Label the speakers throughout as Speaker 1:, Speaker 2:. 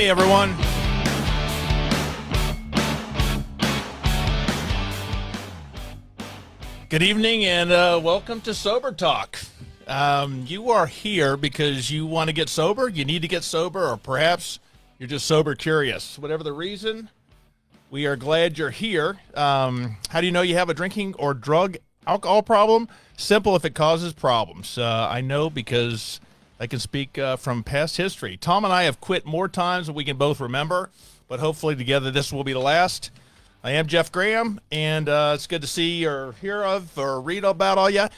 Speaker 1: Hey, everyone. Good evening and welcome to Sober Talk. You are here because you want to get sober, you need to get sober, or perhaps you're just sober curious. Whatever the reason, we are glad you're here. How do you know you have a drinking or drug alcohol problem? Simple if it causes problems. I know because I can speak from past history. Tom and I have quit more times than we can both remember, but hopefully together this will be the last. I am Jeff Graham, and it's good to see or hear of or read about all you.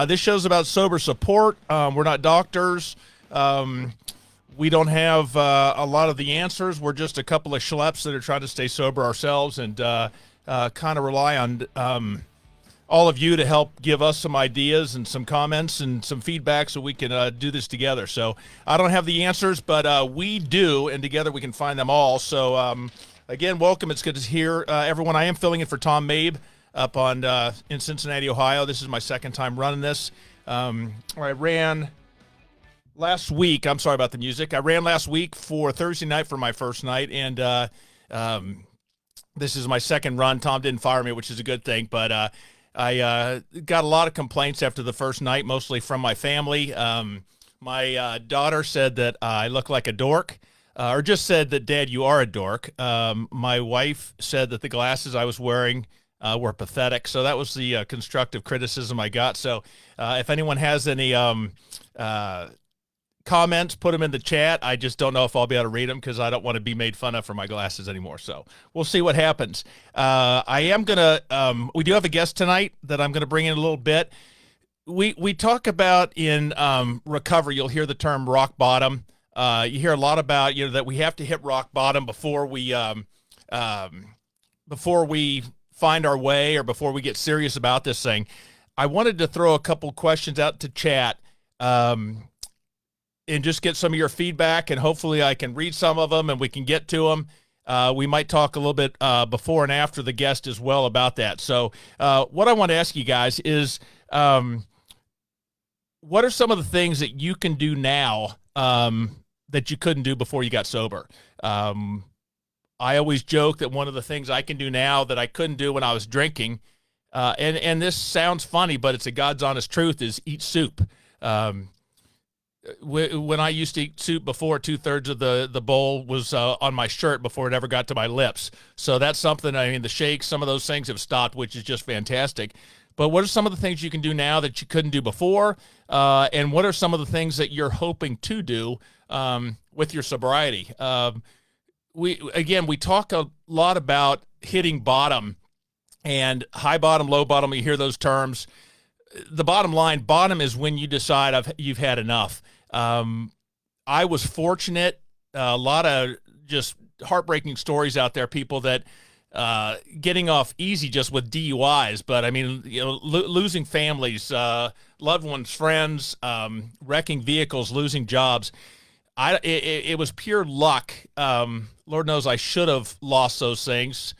Speaker 1: This show's about sober support. We're not doctors. We don't have a lot of the answers. We're just a couple of schleps that are trying to stay sober ourselves and kind of rely on all of you to help give us some ideas and some comments and some feedback so we can do this together. So I don't have the answers, but we do, and together we can find them all. So again, welcome. It's good to hear everyone. I am filling in for Tom Mabe up on in Cincinnati, Ohio. This is my second time running this. I ran last week. I'm sorry about the music. I ran last week for Thursday night for my first night, and this is my second run. Tom didn't fire me, which is a good thing, but I got a lot of complaints after the first night, mostly from my family. My daughter said that I look like a dork, or just said that, Dad, you are a dork. My wife said that the glasses I was wearing were pathetic. So that was the constructive criticism I got. So if anyone has any comments, put them in the chat. I just don't know if I'll be able to read them because I don't want to be made fun of for my glasses anymore. So we'll see what happens. I am going to, we do have a guest tonight that I'm going to bring in a little bit. We talk about in recovery, you'll hear the term rock bottom. You hear a lot about, that we have to hit rock bottom before we find our way or before we get serious about this thing. I wanted to throw a couple questions out to chat, and just get some of your feedback, and hopefully I can read some of them and we can get to them. We might talk a little bit before and after the guest as well about that. So what I want to ask you guys is, what are some of the things that you can do now that you couldn't do before you got sober? I always joke that one of the things I can do now that I couldn't do when I was drinking, and this sounds funny, but it's a God's honest truth, is eat soup. When I used to eat soup before, 2/3 of the bowl was on my shirt before it ever got to my lips. So that's something, the shakes, some of those things have stopped, which is just fantastic. But what are some of the things you can do now that you couldn't do before? And what are some of the things that you're hoping to do with your sobriety? We talk a lot about hitting bottom and high bottom, low bottom. You hear those terms. The bottom line, bottom is when you decide you've had enough. I was fortunate, a lot of just heartbreaking stories out there, people that getting off easy just with DUIs, but losing families, loved ones, friends, wrecking vehicles, losing jobs. It was pure luck. Lord knows I should have lost those things.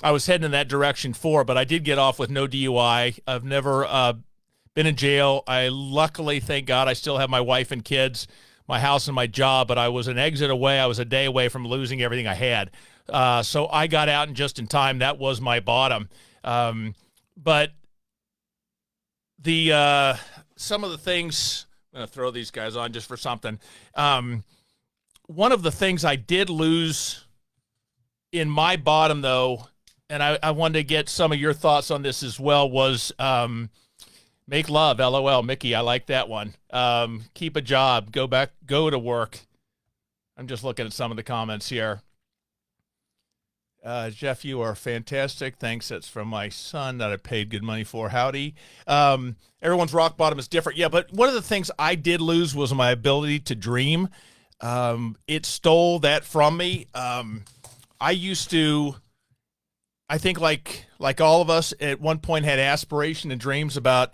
Speaker 1: I was heading in that direction but I did get off with no DUI. I've never been in jail. I luckily, thank God, I still have my wife and kids, my house and my job, but I was an exit away. I was a day away from losing everything I had. So I got out just in time. That was my bottom. But some of the things, I'm going to throw these guys on just for something. One of the things I did lose in my bottom, though, and I wanted to get some of your thoughts on this as well, was make love, LOL. Mickey, I like that one. Keep a job, go to work. I'm just looking at some of the comments here. Jeff, you are fantastic. Thanks. That's from my son that I paid good money for. Howdy. Everyone's rock bottom is different. Yeah, but one of the things I did lose was my ability to dream. It stole that from me. I used to, I think like all of us at one point had aspiration and dreams about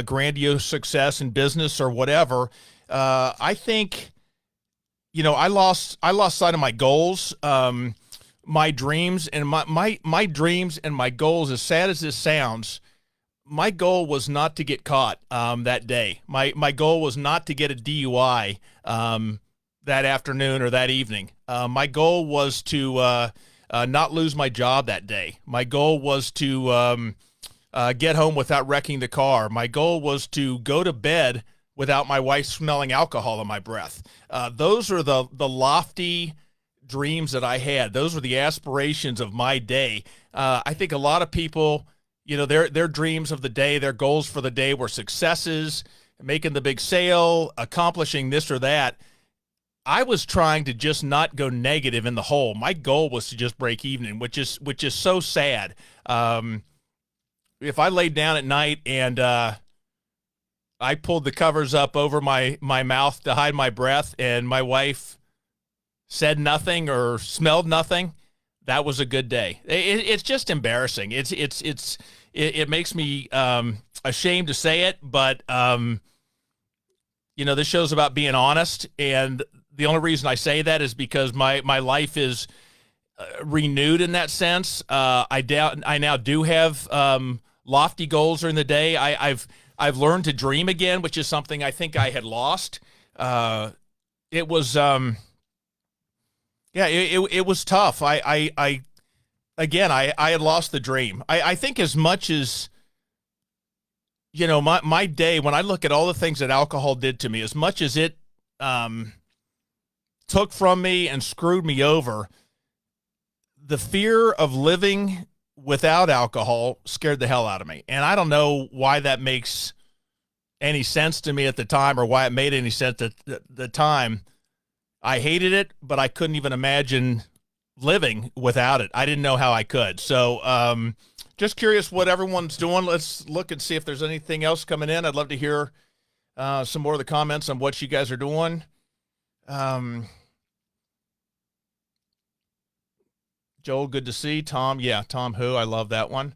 Speaker 1: grandiose success in business or whatever. I think, I lost sight of my goals, my dreams, and my dreams and my goals, as sad as this sounds, my goal was not to get caught that day. My goal was not to get a DUI. that afternoon or that evening. My goal was to not lose my job that day. My goal was to get home without wrecking the car. My goal was to go to bed without my wife smelling alcohol in my breath. Those are the lofty dreams that I had. Those were the aspirations of my day. I think a lot of people, their dreams of the day, their goals for the day were successes, making the big sale, accomplishing this or that. I was trying to just not go negative in the hole. My goal was to just break even, which is so sad. If I laid down at night and I pulled the covers up over my mouth to hide my breath, and my wife said nothing or smelled nothing, that was a good day. It's just embarrassing. It makes me ashamed to say it, but this show's about being honest, and the only reason I say that is because my life is renewed in that sense. I now do have lofty goals during the day. I've learned to dream again, which is something I think I had lost. It was it was tough. I had lost the dream. I think as much as my day, when I look at all the things that alcohol did to me, as much as it took from me and screwed me over, the fear of living without alcohol scared the hell out of me. And I don't know why that makes any sense to me at the time, or why it made any sense at the time. I hated it, but I couldn't even imagine living without it. I didn't know how I could. So just curious what everyone's doing. Let's look and see if there's anything else coming in. I'd love to hear some more of the comments on what you guys are doing. Joel, good to see. Tom, yeah, Tom who? I love that one.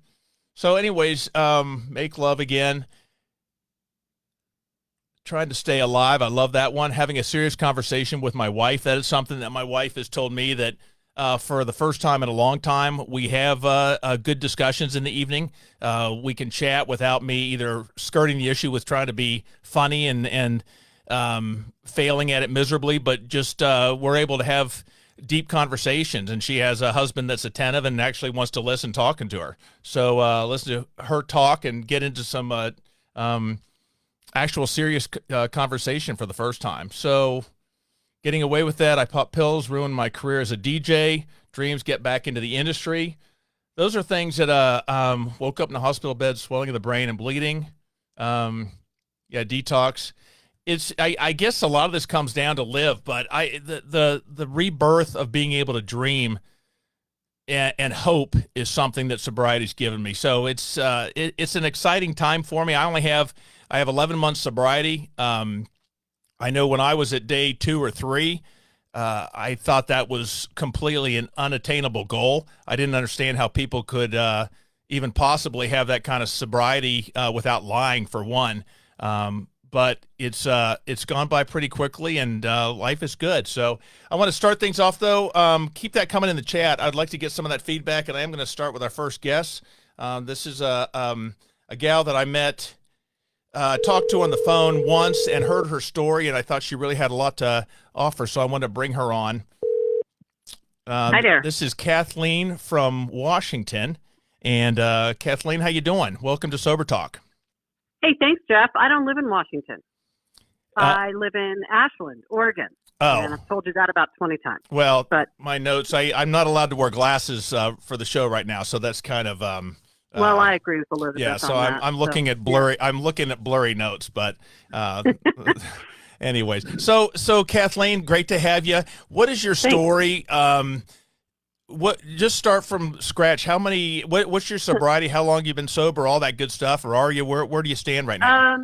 Speaker 1: So anyways, make love again. Trying to stay alive. I love that one. Having a serious conversation with my wife. That is something that my wife has told me that for the first time in a long time, we have good discussions in the evening. We can chat without me either skirting the issue with trying to be funny and failing at it miserably, but just we're able to have deep conversations, and she has a husband that's attentive and actually wants to listen talking to her. So listen to her talk and get into some actual serious conversation for the first time. So getting away with that, I popped pills, ruined my career as a DJ, dreams get back into the industry. Those are things that woke up in a hospital bed, swelling of the brain and bleeding. Detox. I guess a lot of this comes down to live, but the rebirth of being able to dream and hope is something that sobriety's given me. So it's an exciting time for me. I have 11 months sobriety. I know when I was at day 2 or 3, I thought that was completely an unattainable goal. I didn't understand how people could even possibly have that kind of sobriety without lying, for one. But it's gone by pretty quickly, and life is good. So I want to start things off, though. Keep that coming in the chat. I'd like to get some of that feedback, and I am going to start with our first guest. This is a gal that I met, talked to on the phone once, and heard her story, and I thought she really had a lot to offer, so I wanted to bring her on.
Speaker 2: Hi there.
Speaker 1: This is Kathleen from Washington. And Kathleen, how you doing? Welcome to Sober Talk.
Speaker 2: Hey, thanks, Jeff. I don't live in Washington. I live in Ashland, Oregon.
Speaker 1: Oh.
Speaker 2: And I've told you that about 20 times.
Speaker 1: Well, but my notes, I'm not allowed to wear glasses for the show right now, so that's kind of
Speaker 2: well, I agree with Elizabeth.
Speaker 1: Yeah, so I'm looking at blurry. Yeah. I'm looking at blurry notes, but anyways. So Kathleen, great to have you. What is your story? Just start from scratch. What's your sobriety? How long you been sober? All that good stuff, or are you? Where do you stand right now?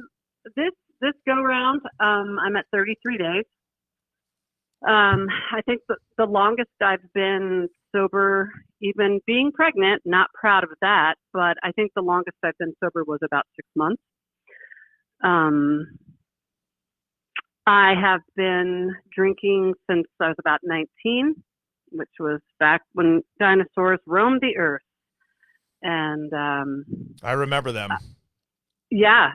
Speaker 2: This go round, I'm at 33 days. I think the longest I've been sober, even being pregnant, not proud of that, but I think the longest I've been sober was about 6 months. I have been drinking since I was about 19, which was back when dinosaurs roamed the earth. And
Speaker 1: I remember them.
Speaker 2: Yeah,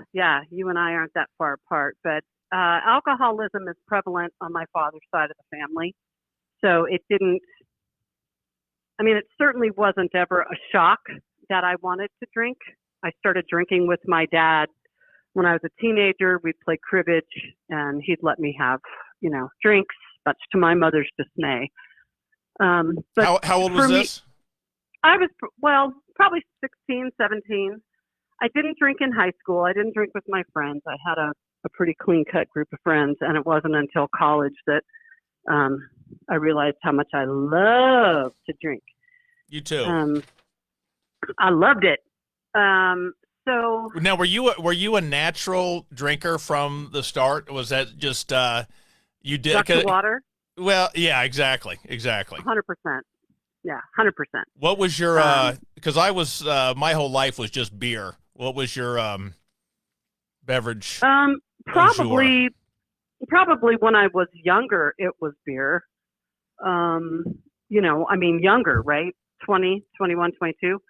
Speaker 2: you and I aren't that far apart, but alcoholism is prevalent on my father's side of the family. So it didn't, I mean, it certainly wasn't ever a shock that I wanted to drink. I started drinking with my dad when I was a teenager. We'd play cribbage and he'd let me have, drinks, much to my mother's dismay. But
Speaker 1: how old was this?
Speaker 2: I was, probably 16, 17. I didn't drink in high school. I didn't drink with my friends. I had a pretty clean-cut group of friends, and it wasn't until college that I realized how much I love to drink.
Speaker 1: You too.
Speaker 2: I loved it. So
Speaker 1: now, were you a natural drinker from the start? Was that just you did
Speaker 2: duck to water?
Speaker 1: Well, yeah, exactly.
Speaker 2: 100%. Yeah, 100%.
Speaker 1: What was your? Because I was my whole life was just beer. What was your beverage?
Speaker 2: Probably when I was younger, it was beer. Younger, right? 20, 21, 22.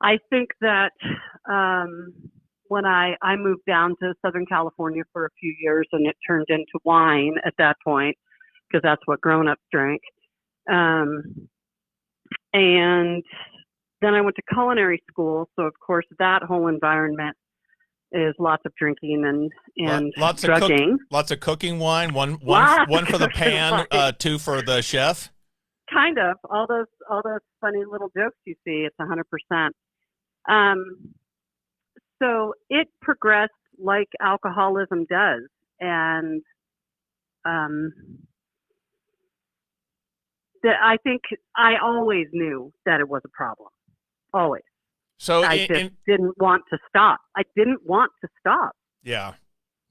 Speaker 2: I think that when I moved down to Southern California for a few years, and it turned into wine at that point, because that's what grown-ups drank. And then I went to culinary school, so of course that whole environment is lots of drinking and
Speaker 1: lots
Speaker 2: drugging.
Speaker 1: Lots of cooking wine. One for the pan, two for the chef.
Speaker 2: Kind of all those funny little jokes you see. It's 100%. So it progressed like alcoholism does, and I think I always knew that it was a problem. Always.
Speaker 1: So
Speaker 2: I didn't want to stop. I didn't want to stop.
Speaker 1: Yeah.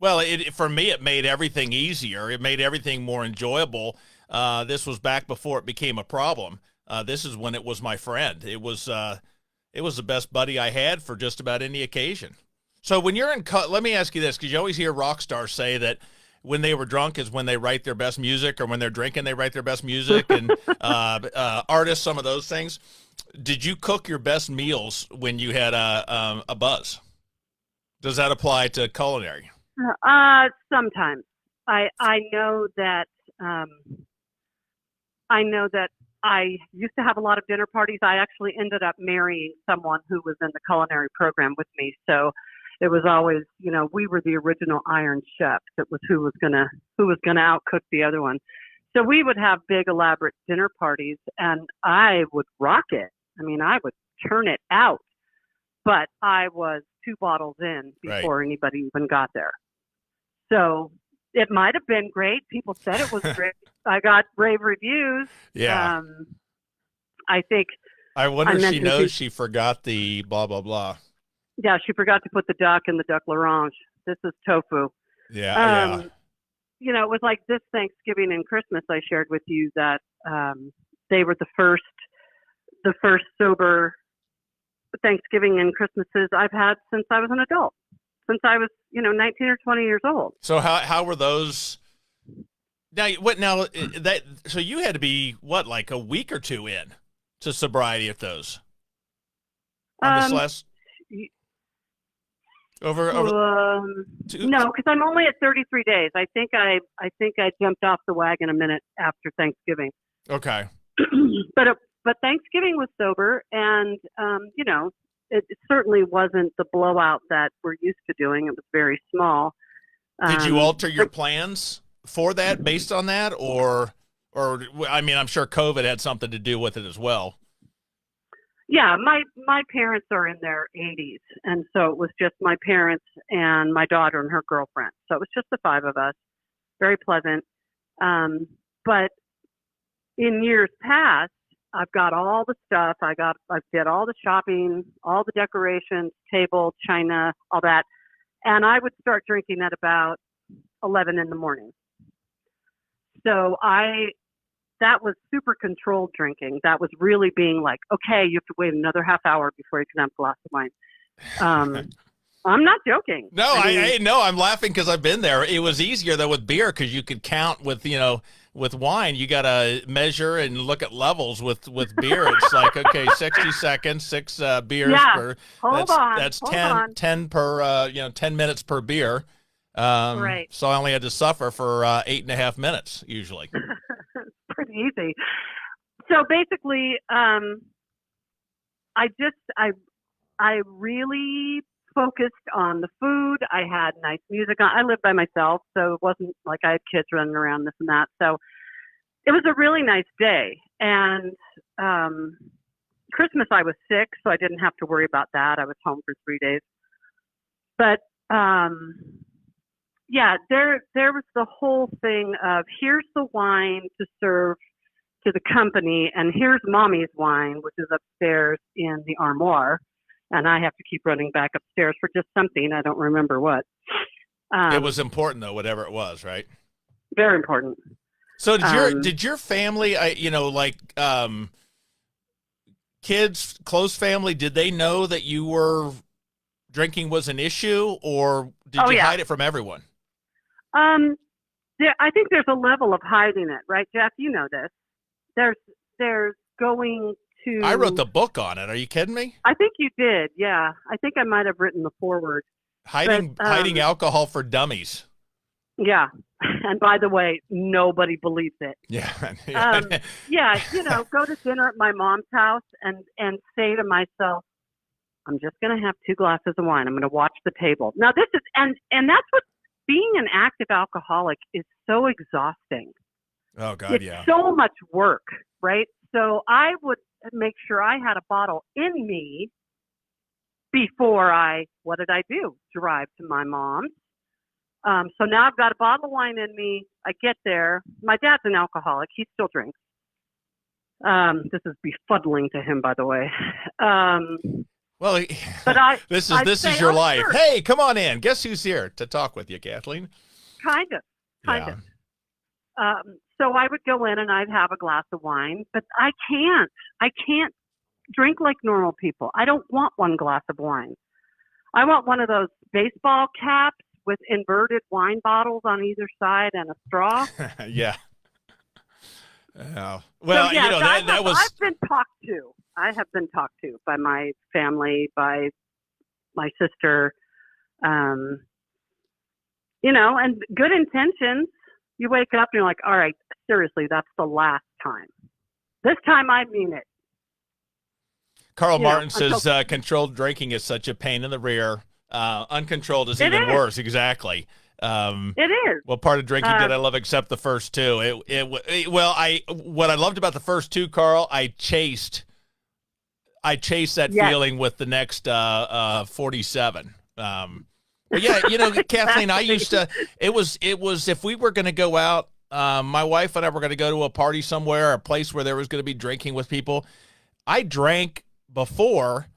Speaker 1: Well, for me, it made everything easier. It made everything more enjoyable. This was back before it became a problem. This is when it was my friend. It was the best buddy I had for just about any occasion. So when you're let me ask you this, because you always hear rock stars say that when they were drunk is when they write their best music, or when they're drinking, they write their best music, and artists, some of those things. Did you cook your best meals when you had a buzz? Does that apply to culinary?
Speaker 2: Sometimes. I know that I used to have a lot of dinner parties. I actually ended up marrying someone who was in the culinary program with me. So it was always, we were the original Iron Chefs. It was who was gonna outcook the other one. So we would have big elaborate dinner parties, and I would rock it. I mean, I would turn it out, but I was 2 bottles in before anybody even got there. So it might have been great. People said it was great. I got rave reviews.
Speaker 1: Yeah.
Speaker 2: I think.
Speaker 1: I wonder if she knows she forgot the blah, blah, blah.
Speaker 2: Yeah, she forgot to put the duck in the duck l'orange. This is tofu.
Speaker 1: Yeah,
Speaker 2: It was like this Thanksgiving and Christmas I shared with you that they were the first sober Thanksgiving and Christmases I've had since I was an adult, since I was, 19 or 20 years old.
Speaker 1: So how were those? So you had to be like a week or two in to sobriety at those? On this last over
Speaker 2: no, because I'm only at 33 days. I think I jumped off the wagon a minute after Thanksgiving.
Speaker 1: Okay.
Speaker 2: But Thanksgiving was sober, and it certainly wasn't the blowout that we're used to doing. It was very small.
Speaker 1: Did you alter your plans for that based on that, or I mean, I'm sure COVID had something to do with it as well.
Speaker 2: Yeah, my parents are in their 80s, and so it was just my parents and my daughter and her girlfriend. So it was just the 5 of us. Very pleasant. But in years past, I've got all the stuff. I did all the shopping, all the decorations, table, china, all that. And I would start drinking at about 11 in the morning. So that was super controlled drinking. That was really being like, okay, you have to wait another half hour before you can have a glass of wine. I'm not joking.
Speaker 1: No, I'm laughing because I've been there. It was easier though with beer because you could count with, with wine, you got to measure and look at levels. With beer, it's like, okay, 60 seconds, 6 beers per.
Speaker 2: Hold on.
Speaker 1: That's 10 per, 10 minutes per beer.
Speaker 2: Right.
Speaker 1: So I only had to suffer for 8.5 minutes usually.
Speaker 2: It's pretty easy. So basically, I just I really focused on the food. I had nice music on. I lived by myself, so it wasn't like I had kids running around this and that. So it was a really nice day. And Christmas I was sick, so I didn't have to worry about that. I was home for 3 days. But yeah, there was the whole thing of here's the wine to serve to the company, and here's mommy's wine, which is upstairs in the armoire. And I have to keep running back upstairs for just something. I don't remember what.
Speaker 1: It was important though, whatever it was, right?
Speaker 2: Very important.
Speaker 1: So did your family, kids, close family, did they know that you were drinking was an issue, or did you hide it from everyone?
Speaker 2: I think there's a level of hiding it, right, Jeff? You know this. There's going to.
Speaker 1: I wrote the book on it. Are you kidding me?
Speaker 2: I think you did. Yeah, I think I might have written the foreword.
Speaker 1: Hiding alcohol for dummies.
Speaker 2: Yeah, and by the way, nobody believes it.
Speaker 1: Yeah.
Speaker 2: Yeah, go to dinner at my mom's house and say to myself, I'm just going to have 2 glasses of wine. I'm going to watch the table. Now this is and that's what being an active alcoholic is so exhausting.
Speaker 1: Oh God,
Speaker 2: it's so much work, right? So I would make sure I had a bottle in me before what did I do? Drive to my mom's. So now I've got a bottle of wine in me. I get there. My dad's an alcoholic. He still drinks. This is befuddling to him, by the way.
Speaker 1: Well,
Speaker 2: but
Speaker 1: this is your life. Sure. Hey, come on in. Guess who's here to talk with you, Kathleen?
Speaker 2: Kind of. So I would go in and I'd have a glass of wine, but I can't drink like normal people. I don't want 1 glass of wine. I want one of those baseball caps with inverted wine bottles on either side and a straw.
Speaker 1: Yeah.
Speaker 2: Well, so, that was. I've been talked to. I have been talked to by my family, by my sister, and good intentions. You wake up and you're like, all right, seriously, that's the last time. This time I mean it.
Speaker 1: Carl Martin says controlled drinking is such a pain in the rear. Uncontrolled is even worse. Exactly.
Speaker 2: It is.
Speaker 1: What part of drinking did I love except the first 2? What I loved about the first 2, Carl, I chased that feeling with the next 47. Well, yeah, Kathleen, I used to. It was if we were going to go out, my wife and I were going to go to a party somewhere, a place where there was going to be drinking with people. I drank before.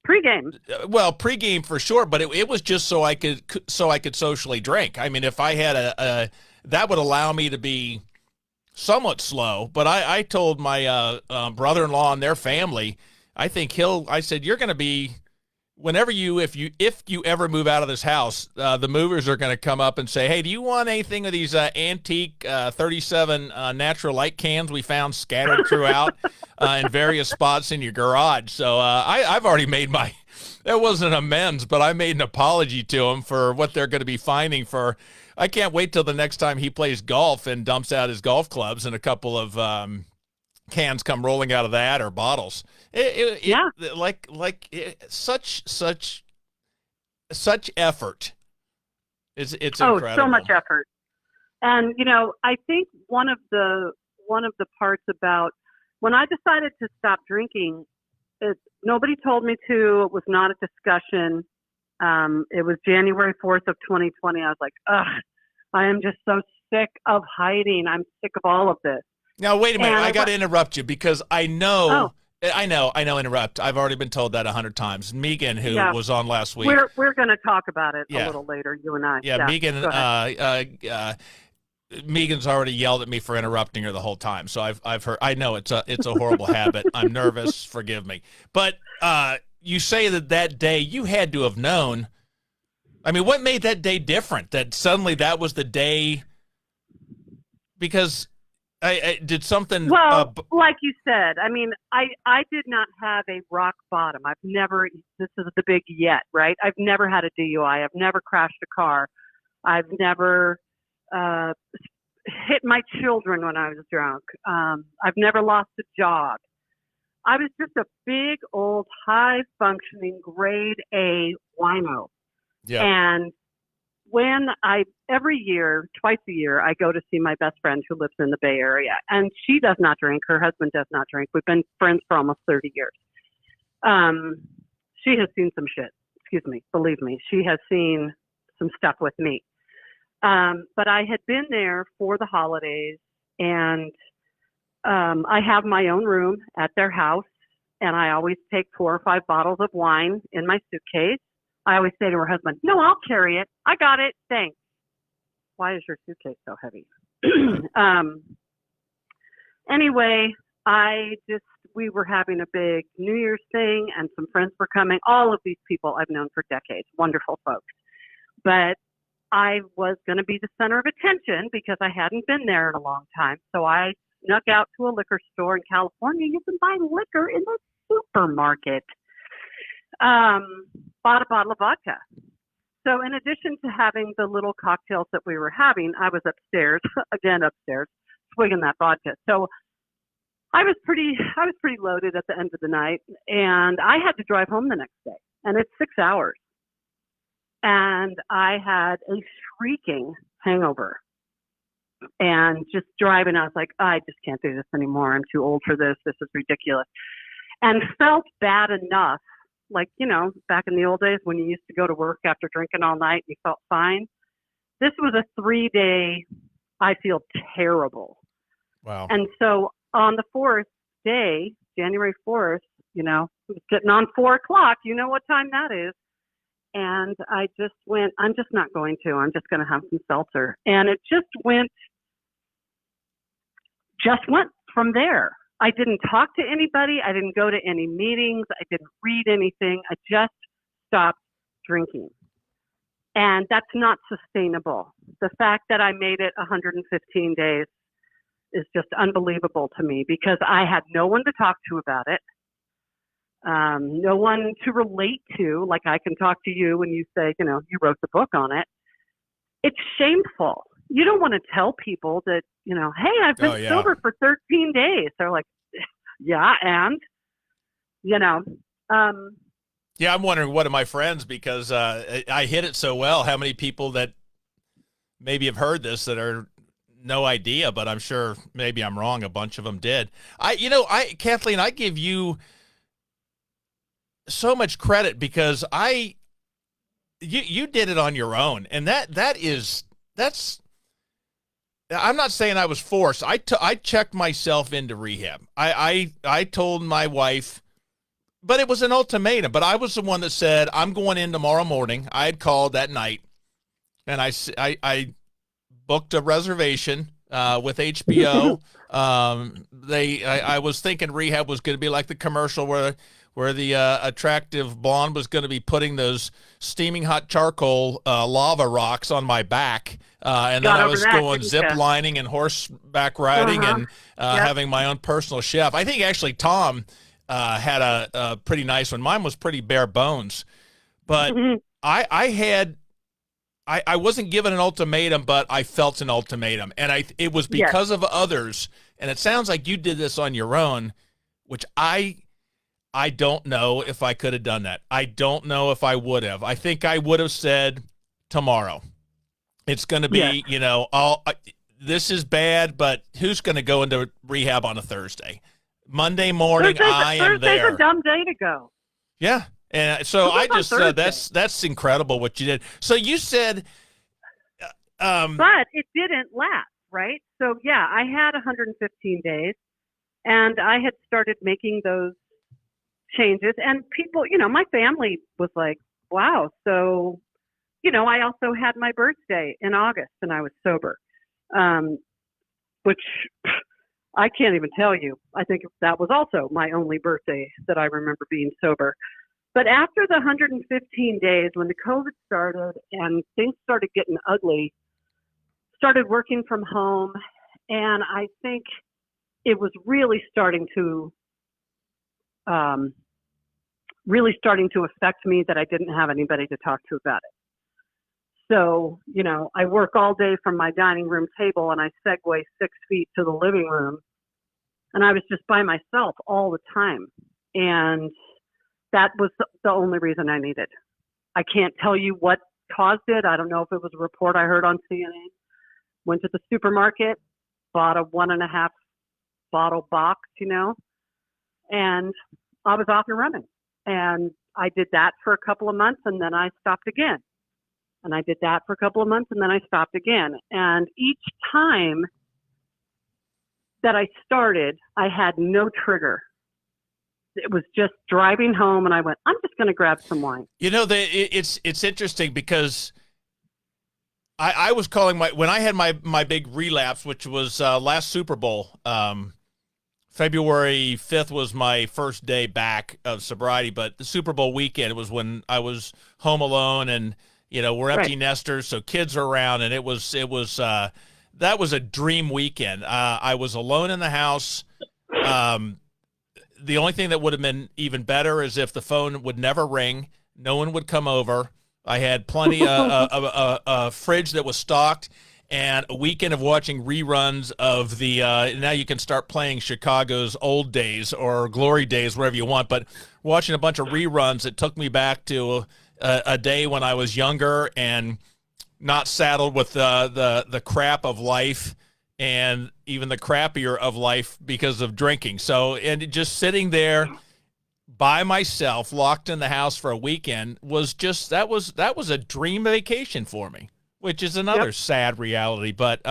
Speaker 2: Pre-game.
Speaker 1: Well, pre-game for sure, but it was just so I could socially drink. I mean, if I had that would allow me to be somewhat slow. But I told my brother-in-law and their family, I said, you're going to be. Whenever if you ever move out of this house, the movers are going to come up and say, hey, do you want anything of these antique 37 natural light cans we found scattered throughout in various spots in your garage? So I've already made there wasn't an amends, but I made an apology to them for what they're going to be finding for. I can't wait till the next time he plays golf and dumps out his golf clubs and a couple of cans come rolling out of that or bottles. Such effort. It's incredible.
Speaker 2: So much effort. And I think one of the parts about when I decided to stop drinking, nobody told me to. It was not a discussion. It was January 4th of 2020. I was like, ugh, I am just so sick of hiding. I'm sick of all of this.
Speaker 1: Now, wait a minute. I got to interrupt you because I know, interrupt. I've already been told that 100 times. Megan, who was on last week.
Speaker 2: We're going to talk about it a little later, you and I.
Speaker 1: Yeah. Megan, Megan's already yelled at me for interrupting her the whole time. So I've heard, I know it's a horrible habit. I'm nervous. Forgive me. But you say that day you had to have known. I mean, what made that day different? That suddenly that was the day because I did something.
Speaker 2: Well, like you said, I mean, I did not have a rock bottom. I've never, this is the big yet, right? I've never had a DUI. I've never crashed a car. I've never hit my children when I was drunk. I've never lost a job. I was just a big, old, high-functioning, grade A wino.
Speaker 1: Yeah.
Speaker 2: And every year, twice a year, I go to see my best friend who lives in the Bay Area. And she does not drink. Her husband does not drink. We've been friends for almost 30 years. She has seen some shit. Excuse me. Believe me. She has seen some stuff with me. But I had been there for the holidays, and I have my own room at their house, and I always take 4 or 5 bottles of wine in my suitcase. I always say to her husband, "No, I'll carry it. I got it. Thanks." "Why is your suitcase so heavy?" Anyway, we were having a big New Year's thing, and some friends were coming. All of these people I've known for decades, wonderful folks. But I was going to be the center of attention because I hadn't been there in a long time. So I snuck out to a liquor store in California. You can buy liquor in the supermarket. Bought a bottle of vodka. So in addition to having the little cocktails that we were having, I was upstairs, swigging that vodka. So I was pretty loaded at the end of the night, and I had to drive home the next day, and it's 6 hours. And I had a shrieking hangover, and just driving, I was like, I just can't do this anymore. I'm too old for this. This is ridiculous. And felt bad enough, like, back in the old days when you used to go to work after drinking all night, you felt fine. This was a 3-day, I feel terrible.
Speaker 1: Wow.
Speaker 2: And so on the 4th day, January 4th, it was getting on 4 o'clock. You know what time that is. And I just went, I'm just not going to. I'm just going to have some seltzer. And it just went from there. I didn't talk to anybody. I didn't go to any meetings. I didn't read anything. I just stopped drinking. And that's not sustainable. The fact that I made it 115 days is just unbelievable to me because I had no one to talk to about it. No one to relate to, like I can talk to you when you say, you wrote the book on it. It's shameful. You don't want to tell people that, hey, I've been sober for 13 days. They're like, yeah, and,
Speaker 1: Yeah, I'm wondering what of my friends, because I hit it so well, how many people that maybe have heard this that are no idea, but I'm sure maybe I'm wrong. A bunch of them did. Kathleen, I give you so much credit because you did it on your own, and that's I'm not saying I was forced. I checked myself into rehab. I told my wife, but it was an ultimatum. But I was the one that said, I'm going in tomorrow morning. I had called that night, and I booked a reservation with HBO. I was thinking rehab was going to be like the commercial where the attractive blonde was going to be putting those steaming hot charcoal lava rocks on my back. And then I was going zip lining and horseback riding and having my own personal chef. I think actually Tom had a pretty nice one. Mine was pretty bare bones. But I wasn't given an ultimatum, but I felt an ultimatum. And it was because of others. And it sounds like you did this on your own, which I don't know if I could have done that. I don't know if I would have. I think I would have said tomorrow. It's going to be, this is bad, but who's going to go into rehab on a Thursday? Monday morning, I am there.
Speaker 2: Thursday's a dumb day to go.
Speaker 1: Yeah. And so I just said, that's incredible what you did. So you said,
Speaker 2: but it didn't last, right? So yeah, I had 115 days and I had started making those changes, and people, my family was like, wow. So, I also had my birthday in August and I was sober, which I can't even tell you. I think that was also my only birthday that I remember being sober. But after the 115 days, when the COVID started and things started getting ugly, started working from home, and I think it was really starting to affect me that I didn't have anybody to talk to about it. So, I work all day from my dining room table and I segue 6 feet to the living room. And I was just by myself all the time. And that was the only reason I needed. I can't tell you what caused it. I don't know if it was a report I heard on CNN. Went to the supermarket, bought a 1.5 bottle box, and I was off and running. And I did that for a couple of months and then I stopped again. And I did that for a couple of months and then I stopped again. And each time that I started, I had no trigger. It was just driving home and I went, I'm just going to grab some wine.
Speaker 1: It's interesting because I was calling when I had my big relapse, which was last Super Bowl. February 5th was my first day back of sobriety, but the Super Bowl weekend, it was when I was home alone and, we're empty nesters, so kids are around, and it was that was a dream weekend. I was alone in the house. The only thing that would have been even better is if the phone would never ring, no one would come over. I had plenty a fridge that was stocked, and a weekend of watching reruns of the now you can start playing Chicago's old days or glory days, wherever you want, but watching a bunch of reruns that took me back to a day when I was younger and not saddled with the crap of life and even the crappier of life because of drinking. So, and just sitting there by myself, locked in the house for a weekend was just, that was a dream vacation for me, which is another sad reality. But,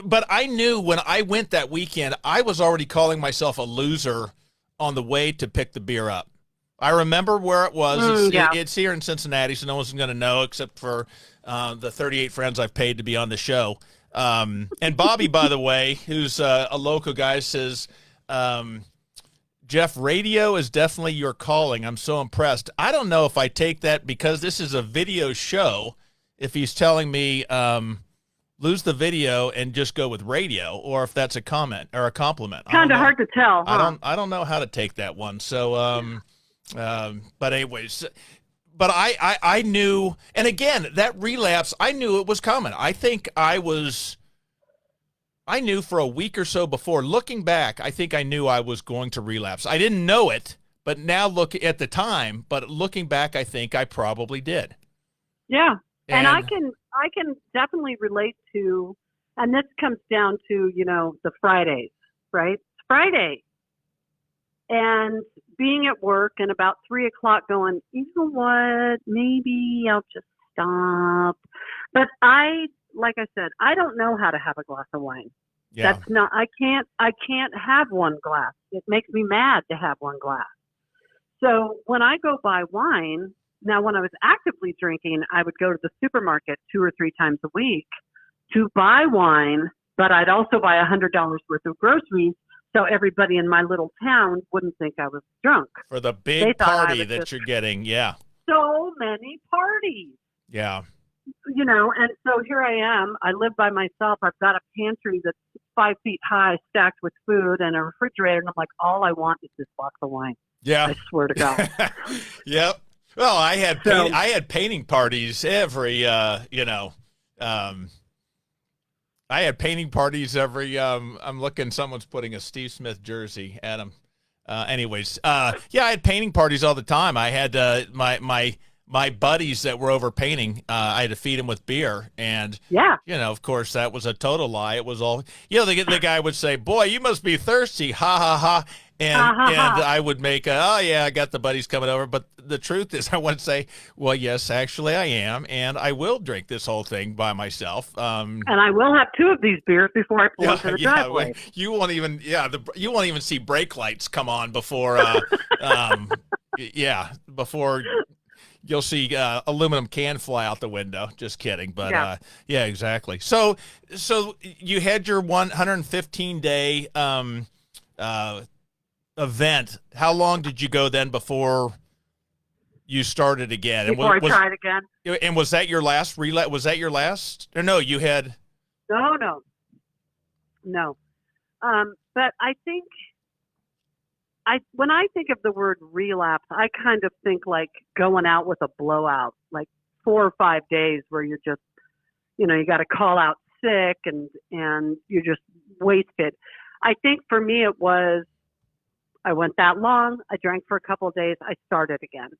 Speaker 1: but I knew when I went that weekend, I was already calling myself a loser on the way to pick the beer up. I remember where it was. It's here in Cincinnati, so no one's going to know except for the 38 friends I've paid to be on the show. And Bobby, by the way, who's a local guy, says, Jeff, radio is definitely your calling. I'm so impressed. I don't know if I take that because this is a video show, if he's telling me lose the video and just go with radio, or if that's a comment or a compliment.
Speaker 2: Kind of hard to tell, huh?
Speaker 1: I don't know how to take that one. So, but anyways, but I knew, and again, that relapse, I knew it was coming. I think I knew for a week or so before. Looking back, I think I knew I was going to relapse. I didn't know it, but now look at the time, but looking back, I think I probably did.
Speaker 2: Yeah. And I can definitely relate to, and this comes down to, the Fridays, right? It's Friday. And being at work and about 3:00 going, you know what, maybe I'll just stop. But like I said, I don't know how to have a glass of wine. Yeah. That's not, I can't have one glass. It makes me mad to have one glass. So when I go buy wine, now when I was actively drinking, I would go to the supermarket 2 or 3 times a week to buy wine, but I'd also buy $100 worth of groceries so everybody in my little town wouldn't think I was drunk.
Speaker 1: For the big party that you're getting, yeah.
Speaker 2: So many parties.
Speaker 1: Yeah.
Speaker 2: And so here I am. I live by myself. I've got a pantry that's 5 feet high, stacked with food, and a refrigerator. And I'm like, all I want is this box of wine.
Speaker 1: Yeah.
Speaker 2: I swear to God.
Speaker 1: Yep. Well, I had painting parties every, I had painting parties every, I'm looking, someone's putting a Steve Smith jersey at him. Anyways, I had painting parties all the time. I had my buddies that were over painting, I had to feed them with beer. And, of course, that was a total lie. It was all, the guy would say, boy, you must be thirsty. Ha, ha, ha. And I would make I got the buddies coming over. But the truth is, I want to say, well, yes, actually I am. And I will drink this whole thing by myself. And
Speaker 2: I will have 2 of these beers before I pull into the driveway.
Speaker 1: You won't even, you won't even see brake lights come on before, before you'll see aluminum can fly out the window. Just kidding. But exactly. So you had your 115-day event. How long did you go then before you started again?
Speaker 2: Before I tried again.
Speaker 1: And was that your last relapse? Was that your last? Or no, you had?
Speaker 2: No. But I think when I think of the word relapse, I kind of think like going out with a blowout, like 4 or 5 days where you're just, you got to call out sick and you're just wasted. I think for me it was, I went that long, I drank for a couple of days, I started again.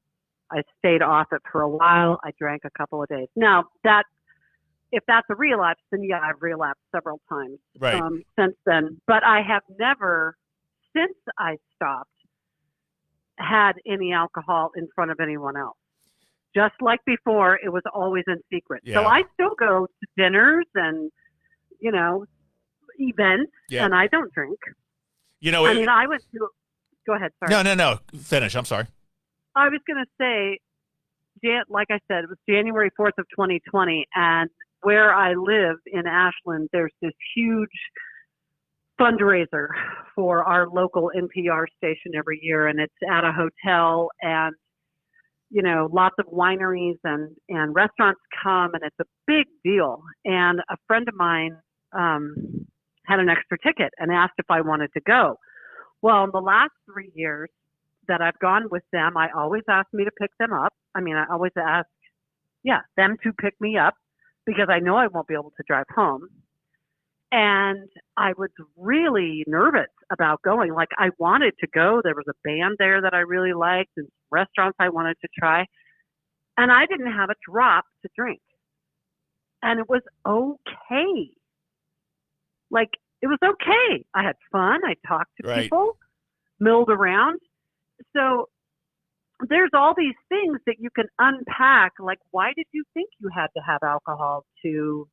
Speaker 2: I stayed off it for a while, I drank a couple of days. Now if that's a relapse, then yeah, I've relapsed several times
Speaker 1: Right.
Speaker 2: Since then. But I have never, since I stopped, had any alcohol in front of anyone else. Just like before, it was always in secret.
Speaker 1: Yeah.
Speaker 2: So I still go to dinners and, events, and I don't drink. I went to, go ahead, sorry.
Speaker 1: No, finish, I'm sorry.
Speaker 2: I was going to say, like I said, it was January 4th of 2020, and where I live in Ashland, there's this huge fundraiser for our local NPR station every year, and it's at a hotel, and lots of wineries and restaurants come, and it's a big deal. And a friend of mine had an extra ticket and asked if I wanted to go. Well, in the last 3 years that I've gone with them, I always ask me to pick them up. I always ask, them to pick me up because I know I won't be able to drive home. And I was really nervous about going. Like, I wanted to go. There was a band there that I really liked and restaurants I wanted to try. And I didn't have a drop to drink. And it was okay. Like, it was okay. I had fun. I talked to people, milled around. So there's all these things that you can unpack. Like, why did you think you had to have alcohol to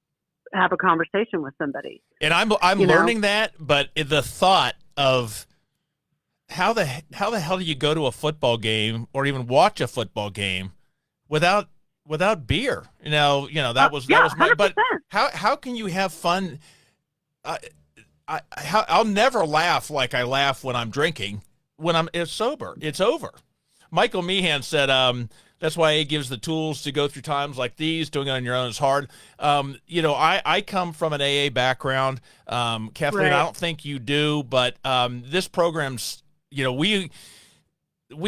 Speaker 2: have a conversation with somebody?
Speaker 1: And I'm learning that, but the thought of how the hell do you go to a football game or even watch a football game without beer? That was my,
Speaker 2: 100%.
Speaker 1: but how can you have fun? I'll never laugh like I laugh when I'm drinking. When I'm sober, it's over. Michael Meehan said, that's why he gives the tools to go through times like these. Doing it on your own is hard. I come from an AA background. Kathleen, I don't think you do, but this program's, we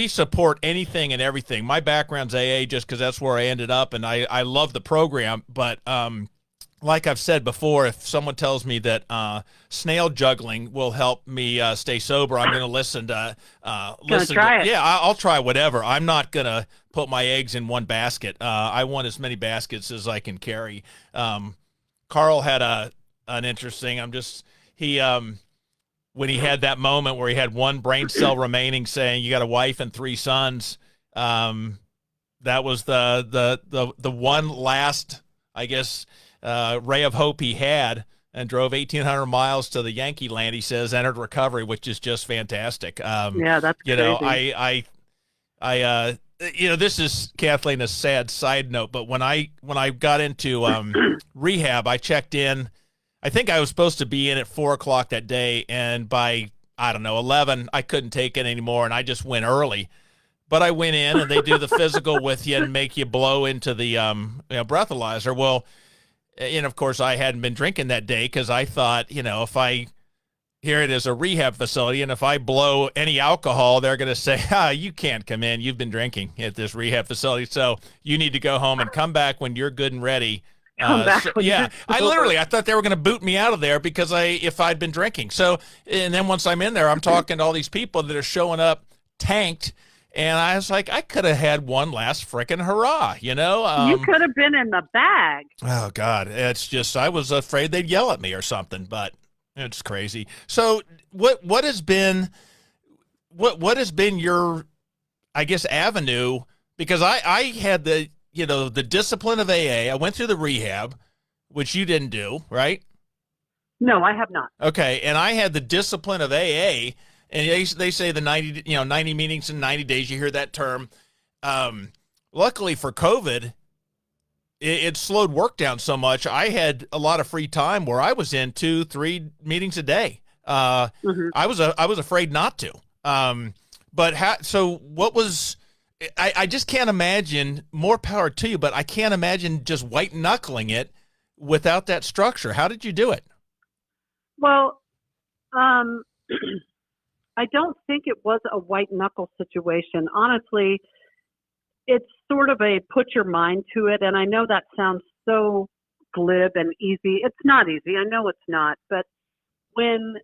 Speaker 1: support anything and everything. My background's AA just because that's where I ended up, and I love the program. But like I've said before, if someone tells me that snail juggling will help me stay sober, I'm going to listen to
Speaker 2: try it.
Speaker 1: Yeah, I'll try whatever. I'm not going to put my eggs in one basket. I want as many baskets as I can carry. Carl had an interesting, when he had that moment where he had one brain cell remaining saying, you got a wife and 3 sons. That was the one last, I guess, ray of hope he had, and drove 1,800 miles to the Yankee land, he says, entered recovery, which is just fantastic.
Speaker 2: That's crazy.
Speaker 1: This is, Kathleen, a sad side note, but when I got into rehab, I checked in. I think I was supposed to be in at 4:00 that day, and by, 11, I couldn't take it anymore, and I just went early. But I went in, and they do the physical with you and make you blow into the breathalyzer. Well, and of course, I hadn't been drinking that day because I thought, if I here it is a rehab facility, and if I blow any alcohol, they're going to say, you can't come in. You've been drinking at this rehab facility, so you need to go home and come back when you're good and ready. I thought they were going to boot me out of there because if I'd been drinking. So, and then once I'm in there, I'm talking to all these people that are showing up tanked. And I was like, I could have had one last frickin' hurrah,
Speaker 2: you could have been in the bag.
Speaker 1: Oh, God. It's just, I was afraid they'd yell at me or something, but it's crazy. So what has been your, I guess, avenue? Because I had the discipline of AA. I went through the rehab, which you didn't do, right?
Speaker 2: No, I have not.
Speaker 1: Okay. And I had the discipline of AA. And they say the 90 meetings in 90 days. You hear that term. Luckily for COVID, it slowed work down so much. I had a lot of free time where I was in 2-3 meetings a day. I was afraid not to. So what was? I just can't imagine. More power to you, but I can't imagine just white knuckling it without that structure. How did you do it?
Speaker 2: Well, I don't think it was a white knuckle situation. Honestly, it's sort of a put your mind to it. And I know that sounds so glib and easy. It's not easy. I know it's not. But when,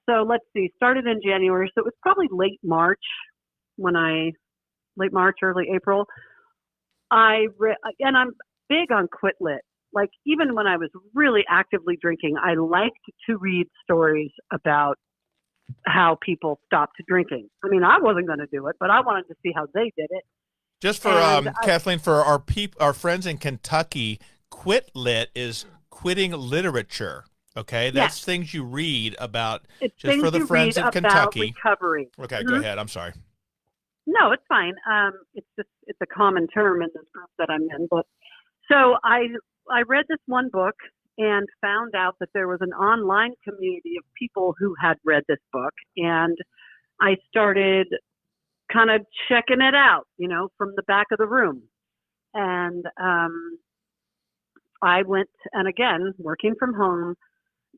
Speaker 2: so let's see, started in January. So it was probably late March, early April. And I'm big on Quit Lit. Like, even when I was really actively drinking, I liked to read stories about how people stopped drinking. I mean, I wasn't going to do it, but I wanted to see how they did it.
Speaker 1: Just for Kathleen, for our friends in Kentucky, Quit Lit is quitting literature. Okay, that's
Speaker 2: Yes.
Speaker 1: things you read about.
Speaker 2: It's
Speaker 1: just
Speaker 2: things
Speaker 1: for the
Speaker 2: you
Speaker 1: friends
Speaker 2: read
Speaker 1: in Kentucky.
Speaker 2: Recovery.
Speaker 1: Okay, Go ahead. I'm sorry.
Speaker 2: No, it's fine. It's a common term in this group that I'm in. But so I read this one book and found out that there was an online community of people who had read this book, and I started kind of checking it out, from the back of the room. And I went, and again, working from home,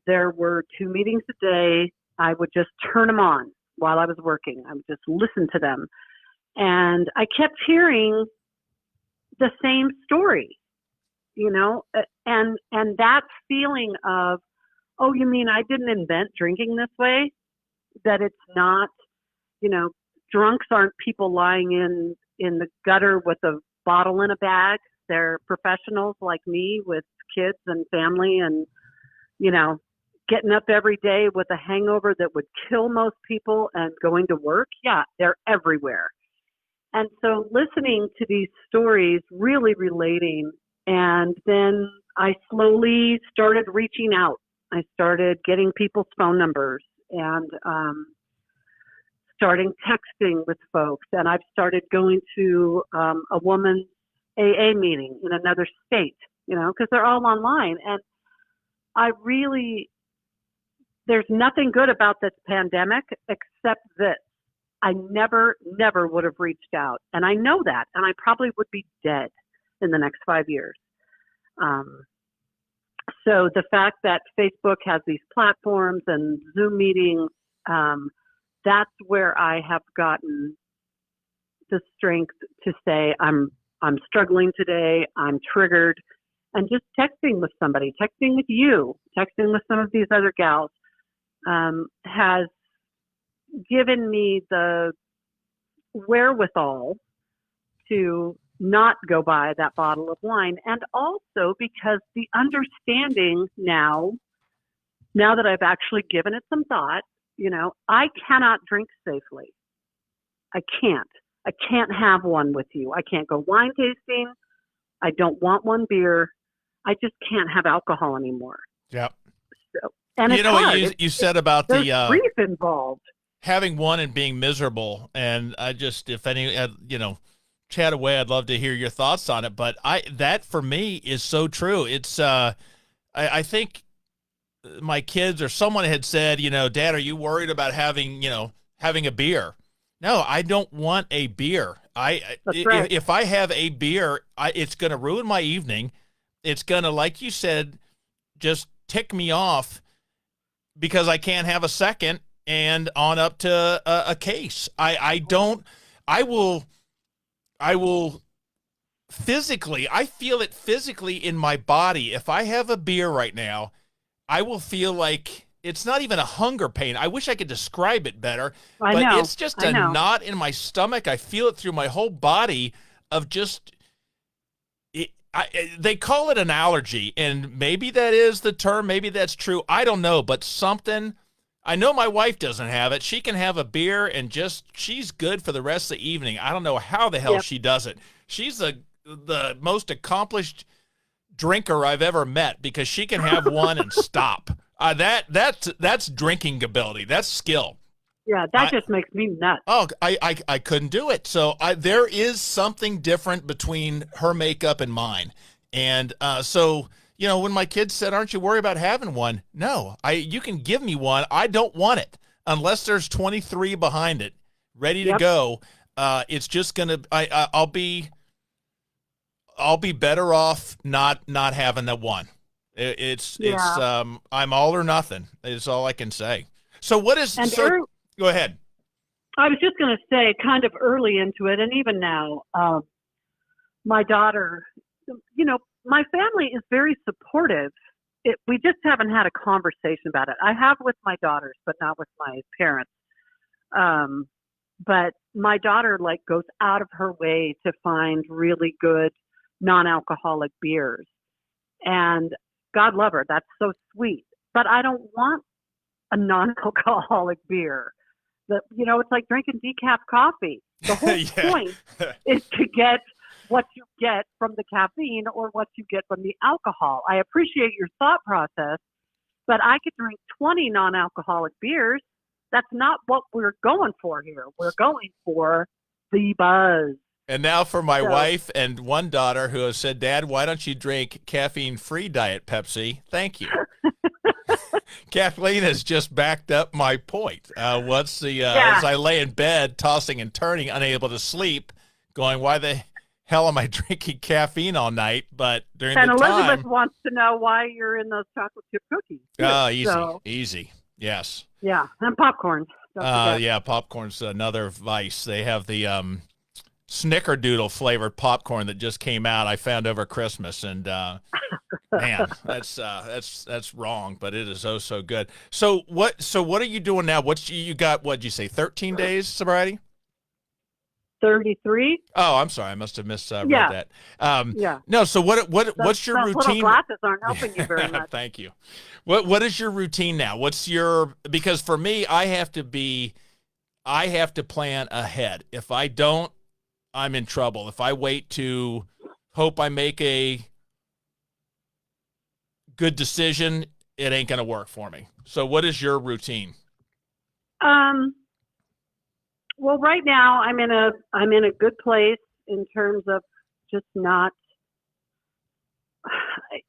Speaker 2: there were 2 meetings a day. I would just turn them on while I was working. I would just listen to them. And I kept hearing the same story, and that feeling of, oh, you mean I didn't invent drinking this way? That it's not, drunks aren't people lying in the gutter with a bottle in a bag. They're professionals like me with kids and family and, getting up every day with a hangover that would kill most people and going to work. Yeah, they're everywhere. And so listening to these stories, really relating, and then I slowly started reaching out. I started getting people's phone numbers and starting texting with folks. And I've started going to a woman's AA meeting in another state, because they're all online. And there's nothing good about this pandemic except this. I never would have reached out. And I know that. And I probably would be dead in the next 5 years. So the fact that Facebook has these platforms and Zoom meetings, that's where I have gotten the strength to say, I'm struggling today, I'm triggered, and just texting with somebody, texting with you, texting with some of these other gals, has given me the wherewithal to not go buy that bottle of wine. And also because the understanding now that I've actually given it some thought, I cannot drink safely. I can't have one with you. I can't go wine tasting. I don't want one beer. I just can't have alcohol anymore.
Speaker 1: Yep.
Speaker 2: So, and
Speaker 1: you know
Speaker 2: hard.
Speaker 1: What you said about
Speaker 2: there's
Speaker 1: the
Speaker 2: grief involved.
Speaker 1: Having one and being miserable, and I just, if any, chat away, I'd love to hear your thoughts on it. But that for me is so true. It's I think my kids or someone had said, Dad, are you worried about having a beer? No, I don't want a beer.
Speaker 2: That's right.
Speaker 1: If I have a beer, it's going to ruin my evening. It's going to, like you said, just tick me off because I can't have a second and on up to a case. I will physically, I feel it physically in my body. If I have a beer right now, I will feel like it's not even a hunger pain. I wish I could describe it better, but it's just a knot in my stomach. I feel it through my whole body of just, they call it an allergy, and maybe that is the term. Maybe that's true. I don't know, but something, I know my wife doesn't have it. She can have a beer and she's good for the rest of the evening. I don't know how the hell she does it. She's the most accomplished drinker I've ever met because she can have one and stop. That's drinking ability. That's skill.
Speaker 2: Yeah, that just makes me nuts.
Speaker 1: Oh, I couldn't do it. So there is something different between her makeup and mine. And so, when my kids said, aren't you worried about having one? No, you can give me one. I don't want it unless there's 23 behind it ready to go. It's just going to, I'll be better off not having that one. It's I'm all or nothing is all I can say. So what is, Go ahead.
Speaker 2: I was just going to say, kind of early into it, and even now, my daughter, my family is very supportive. We just haven't had a conversation about it. I have with my daughters, but not with my parents. But my daughter goes out of her way to find really good non-alcoholic beers, and God love her, that's so sweet. But I don't want a non-alcoholic beer. It's like drinking decaf coffee. The whole point is to get what you get from the caffeine or what you get from the alcohol. I appreciate your thought process, but I could drink 20 non-alcoholic beers. That's not what we're going for here. We're going for the buzz.
Speaker 1: And now for my wife and one daughter who has said, Dad, why don't you drink caffeine-free Diet Pepsi? Thank you. Kathleen has just backed up my point. As I lay in bed, tossing and turning, unable to sleep, going, why the hell am I drinking caffeine all night? But during the time...
Speaker 2: And Elizabeth wants to know why you're in those chocolate chip cookies.
Speaker 1: Oh, easy. Yes.
Speaker 2: Yeah, and popcorn.
Speaker 1: Yeah, popcorn's another vice. They have the Snickerdoodle flavored popcorn that just came out. I found over Christmas, and man, that's wrong, but it is so good. So what are you doing now? You got? What'd you say? 13 days sobriety?
Speaker 2: 33.
Speaker 1: Oh, I'm sorry. I must have misread that.
Speaker 2: Yeah.
Speaker 1: No. So what's your routine?
Speaker 2: Little glasses aren't helping you very much.
Speaker 1: Thank you. What is your routine now? Because for me, I have to plan ahead. If I don't, I'm in trouble. If I wait to hope I make a good decision, it ain't going to work for me. So what is your routine?
Speaker 2: Well, right now I'm in a good place in terms of just not,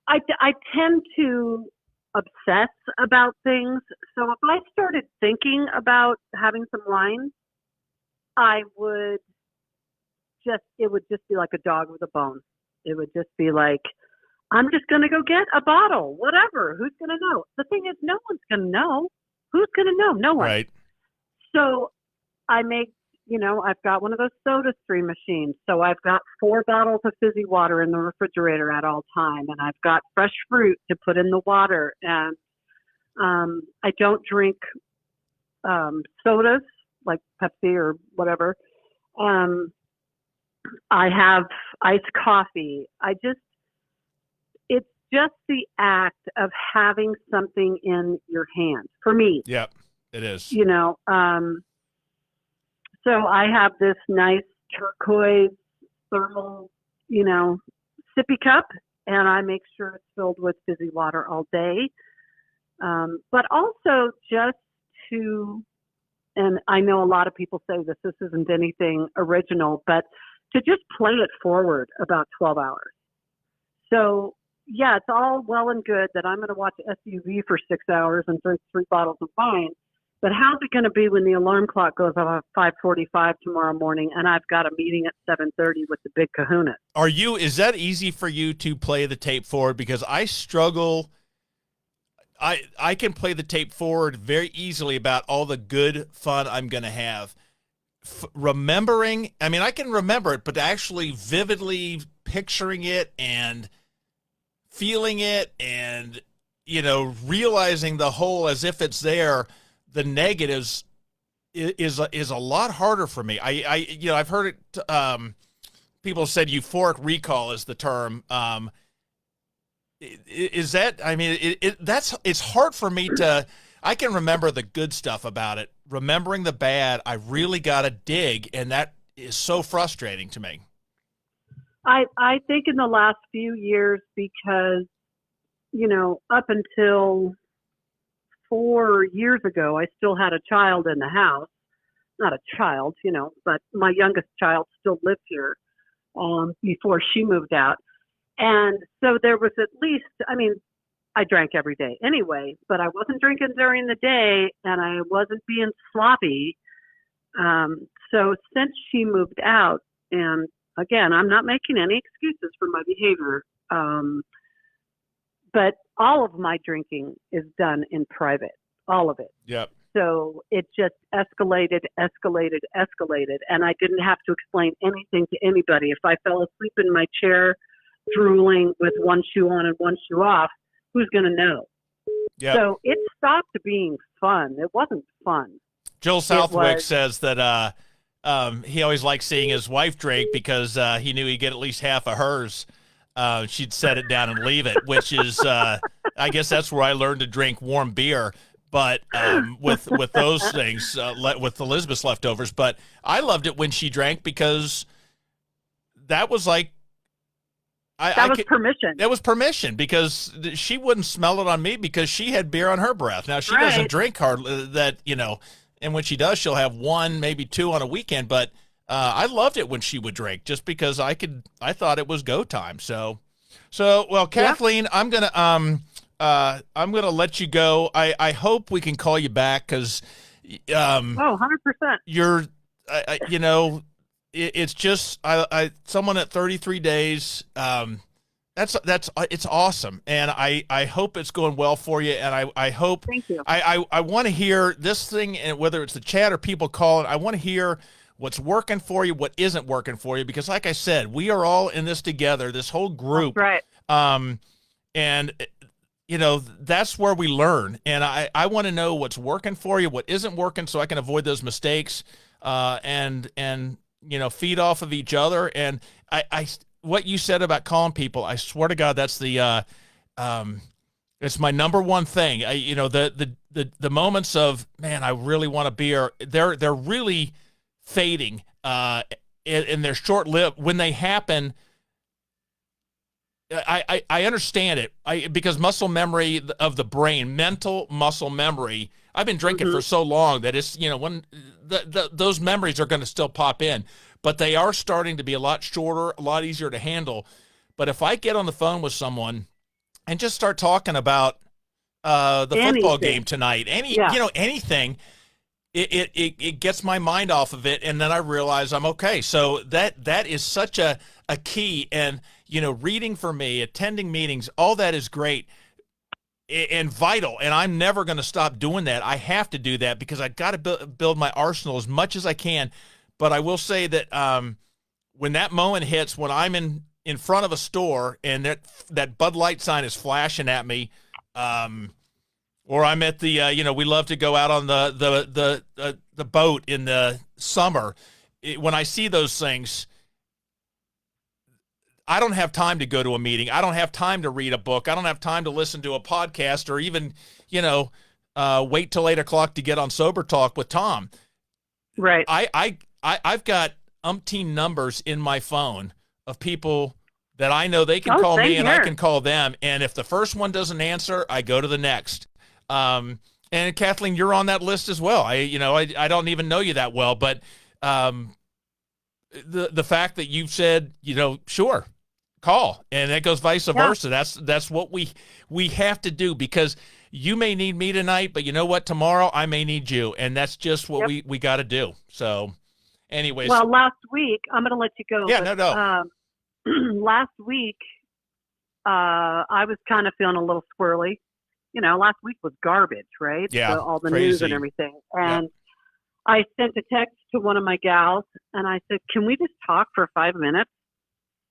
Speaker 2: I tend to obsess about things. So if I started thinking about having some wine, it would just be like a dog with a bone. It would just be like, I'm just going to go get a bottle, whatever. Who's going to know? The thing is, no one's going to know. Who's going to know? No one.
Speaker 1: Right.
Speaker 2: So I make, I've got one of those soda stream machines. So I've got 4 bottles of fizzy water in the refrigerator at all time. And I've got fresh fruit to put in the water. And I don't drink sodas like Pepsi or whatever. I have iced coffee. It's just the act of having something in your hand for me.
Speaker 1: Yep, it is.
Speaker 2: So I have this nice turquoise thermal, sippy cup, and I make sure it's filled with fizzy water all day. But also just and I know a lot of people say this isn't anything original, but to just play it forward about 12 hours. So, yeah, it's all well and good that I'm going to watch SUV for 6 hours and drink 3 bottles of wine. But how's it going to be when the alarm clock goes off at 5:45 tomorrow morning and I've got a meeting at 7:30 with the big kahuna?
Speaker 1: Is that easy for you to play the tape forward? Because I struggle. I can play the tape forward very easily about all the good fun I'm going to have. Remembering, I can remember it, but actually vividly picturing it and feeling it and, realizing the whole as if it's there, the negatives is a lot harder for me. I've heard it, people said euphoric recall is the term. Is that, it's hard for me to, I can remember the good stuff about it. Remembering the bad, I really got to dig, and that is so frustrating to me.
Speaker 2: I think in the last few years, because, up until 4 years ago, I still had a child in the house. Not a child, but my youngest child still lived here before she moved out. And so there was at least, I drank every day anyway, but I wasn't drinking during the day and I wasn't being sloppy. So since she moved out, and again, I'm not making any excuses for my behavior, but all of my drinking is done in private, all of it.
Speaker 1: Yep.
Speaker 2: so it just escalated, escalated, escalated. And I didn't have to explain anything to anybody. If I fell asleep in my chair, drooling with one shoe on and one shoe off, who's going to know?
Speaker 1: Yep.
Speaker 2: So it stopped being fun. It wasn't fun.
Speaker 1: Joel Southwick says that he always liked seeing his wife drink because he knew he'd get at least half of hers. She'd set it down and leave it, which is, I guess that's where I learned to drink warm beer. But with those things, with Elizabeth's leftovers. But I loved it when she drank because that was like,
Speaker 2: that was permission.
Speaker 1: That was permission because she wouldn't smell it on me because she had beer on her breath. Now, she doesn't drink hardly that, and when she does, she'll have one, maybe two on a weekend. But I loved it when she would drink just because I thought it was go time. So well, Kathleen, I'm gonna let you go. I hope we can call you back because
Speaker 2: 100%.
Speaker 1: You're, it's just someone at 33 days. It's awesome, and I hope it's going well for you. And I hope.
Speaker 2: Thank you.
Speaker 1: I want to hear this thing, and whether it's the chat or people calling, I want to hear what's working for you, what isn't working for you, because like I said, we are all in this together. This whole group,
Speaker 2: that's right?
Speaker 1: And that's where we learn. And I want to know what's working for you, what isn't working, so I can avoid those mistakes. And feed off of each other. And I what you said about calling people, I swear to God, that's the it's my number one thing. The moments of, man, I really want a beer, they're really fading, and they're short-lived. When they happen, I understand it. Because muscle memory of the brain, mental muscle memory. I've been drinking for so long that it's, when those memories are going to still pop in, but they are starting to be a lot shorter, a lot easier to handle. But if I get on the phone with someone and just start talking about the football game tonight, anything, it gets my mind off of it, and then I realize I'm okay. So that is such a key. And reading for me, attending meetings, all that is great and vital, and I'm never going to stop doing that. I have to do that because I got to build my arsenal as much as I can. But I will say that when that moment hits, when I'm in front of a store and that Bud Light sign is flashing at me, or I'm at the we love to go out on the boat in the summer. When I see those things, I don't have time to go to a meeting. I don't have time to read a book. I don't have time to listen to a podcast or even, wait till 8 o'clock to get on Sober Talk with Tom.
Speaker 2: Right.
Speaker 1: I've got umpteen numbers in my phone of people that I know they can call me and I can call them. And if the first one doesn't answer, I go to the next. And Kathleen, you're on that list as well. I don't even know you that well, but the fact that you've said, sure, call, and that goes vice versa. That's what we have to do, because you may need me tonight, but you know what? Tomorrow I may need you, and that's just what we got to do. So, anyways.
Speaker 2: Well, last week, I'm going to let you go.
Speaker 1: Yeah, no.
Speaker 2: Last week, I was kind of feeling a little squirrely. Last week was garbage, right?
Speaker 1: Yeah,
Speaker 2: all the
Speaker 1: crazy
Speaker 2: news and everything. And I sent a text to one of my gals, and I said, "Can we just talk for 5 minutes?"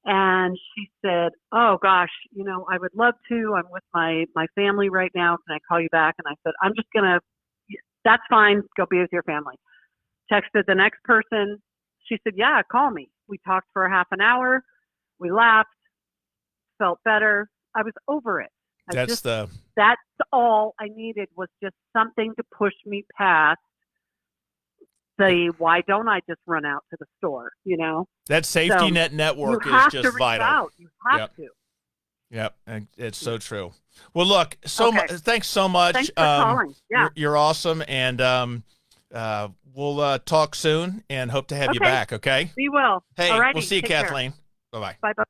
Speaker 2: And she said, "Oh gosh, I would love to. I'm with my family right now. Can I call you back?" And I said, "I'm just gonna. That's fine. Go be with your family." Texted the next person. She said, "Yeah, call me." We talked for a half an hour. We laughed. Felt better. I was over it. That's all I needed, was just something to push me past why don't I just run out to the store,
Speaker 1: That safety net network is just vital.
Speaker 2: You have to.
Speaker 1: Yep, and it's so true. Well, look, thanks so much.
Speaker 2: Thanks for calling. Yeah.
Speaker 1: You're awesome, and we'll talk soon and hope to have you back, okay?
Speaker 2: Be well.
Speaker 1: Hey,
Speaker 2: alrighty,
Speaker 1: we'll see you, Kathleen. Bye-bye.
Speaker 2: Bye-bye.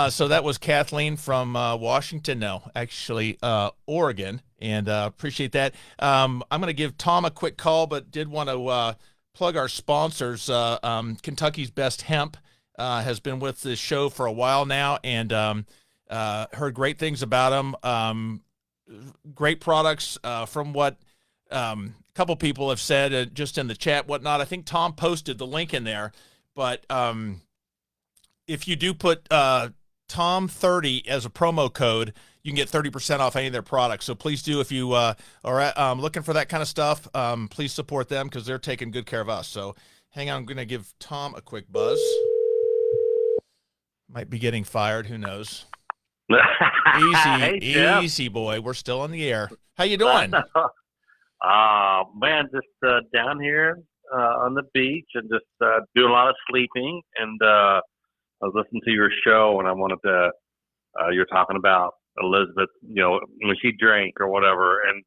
Speaker 1: So that was Kathleen from Washington. No, actually Oregon, and appreciate that. I'm going to give Tom a quick call, but did want to plug our sponsors. Kentucky's Best Hemp has been with this show for a while now, and heard great things about them. Great products from what A couple people have said just in the chat, whatnot. I think Tom posted the link in there, but if you do put Tom30 as a promo code, you can get 30% off any of their products. So please do, if you are looking for that kind of stuff, please support them because they're taking good care of us. So hang on, I'm going to give Tom a quick buzz. Might be getting fired. Who knows?
Speaker 3: Hey,
Speaker 1: Easy, boy. We're still on the air. How you doing?
Speaker 3: Man, just down here on the beach and just doing a lot of sleeping. And I was listening to your show, and I wanted to. You're talking about Elizabeth, when she drank or whatever. And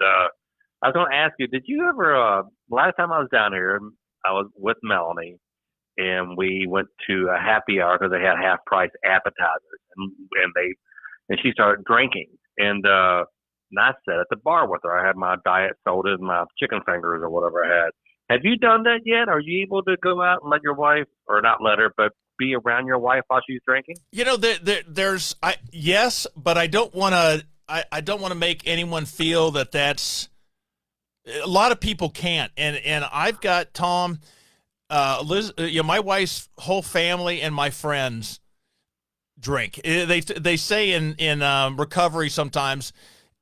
Speaker 3: I was going to ask you, did you ever? Last time I was down here, I was with Melanie, and we went to a happy hour because they had half price appetizers, and she started drinking. And I sat at the bar with her. I had my diet soda and my chicken fingers or whatever I had. Have you done that yet? Are you able to go out and let your wife, or not let her, but be around your wife while she's drinking?
Speaker 1: Yes, but I don't want to. I don't want to make anyone feel that that's. A lot of people can't, and I've got Tom, Liz, my wife's whole family and my friends drink. They say in recovery sometimes,